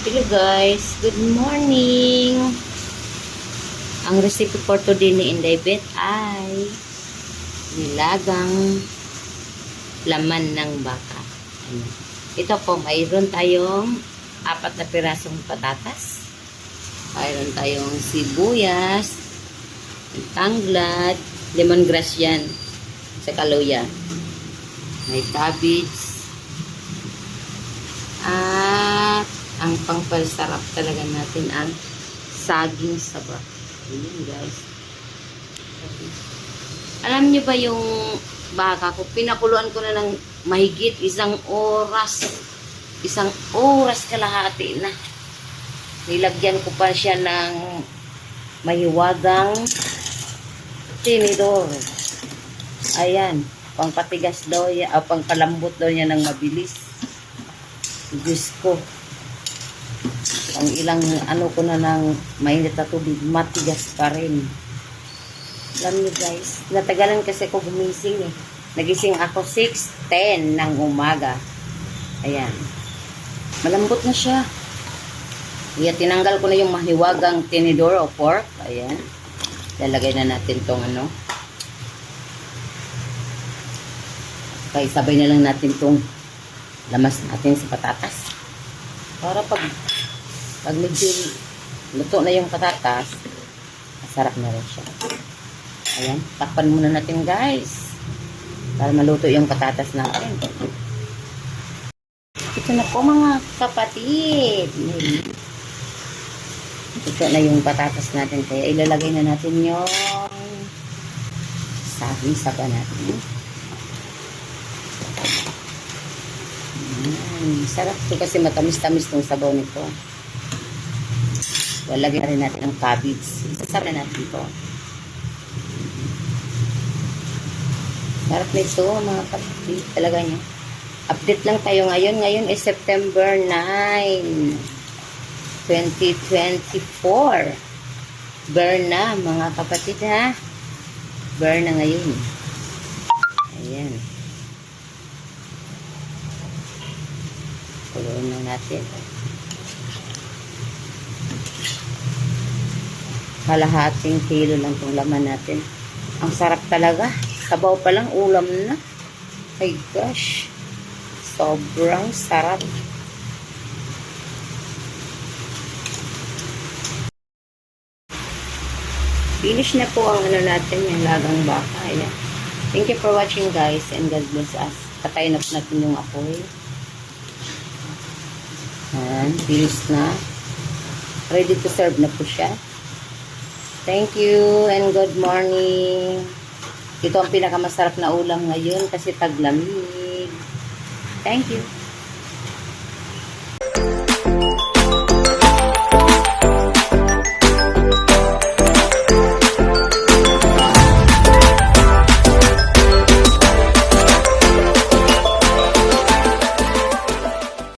Hello guys, good morning. Ang recipe for today ni Inday Bet ay nilagang laman ng baka. Ayan. Ito po, mayroon tayong 4 na pirasong patatas. Mayroon tayong sibuyas, tanglad, lemongrass yan, sa kaluya. May cabbage. At ang pangpasarap talaga natin ang saging saba. Ayan guys. Alam niyo ba yung baka ko, pinakuluan ko na ng mahigit isang oras kalahati na. Nilagyan ko pa siya ng mahiwagang tinidor. Ayan, pangpatigas daw niya, pangpalambot daw niya ng mabilis. Diyos ko, ang ilang ko na ng mainit na tubig, matigas pa rin. Alam niyo guys, natagalan kasi ako gumising eh. Nagising ako 6:10 ng umaga. Ayan. Malambot na siya. Kaya tinanggal ko na yung mahiwagang tinidor o pork. Ayan. Lalagay na natin tong kaya sabay na lang natin tong lamas natin sa patatas. Para pag medyo luto na yung patatas, masarap na rin siya. Ayan, takpan muna natin guys. Para maluto yung patatas natin. Ito na po mga kapatid. Ito na yung patatas natin. Kaya ilalagay na natin yung saging saba natin. Sarap ito kasi matamis-tamis ng sabaw nito. Lalagyan rin natin ang cabbage. Sasarap na natin ito. Sarap nito mga kapatid. Talaga niya. Update lang tayo ngayon. Ngayon is September 9, 2024. Burn na mga kapatid ha. Burn na ngayon. Ayan. Kuluin na natin. Kalahating kilo lang itong laman natin. Ang sarap talaga. Sabaw pa lang, ulam na. My gosh. Sobrang sarap. Finish na po ang natin, yung lagang baka. Ayan. Thank you for watching guys and God bless us. Patayin na po natin yung apoy. Ayan, finish na. Ready to serve na po siya. Thank you and good morning. Ito ang pinakamasarap na ulam ngayon kasi taglamig. Thank you.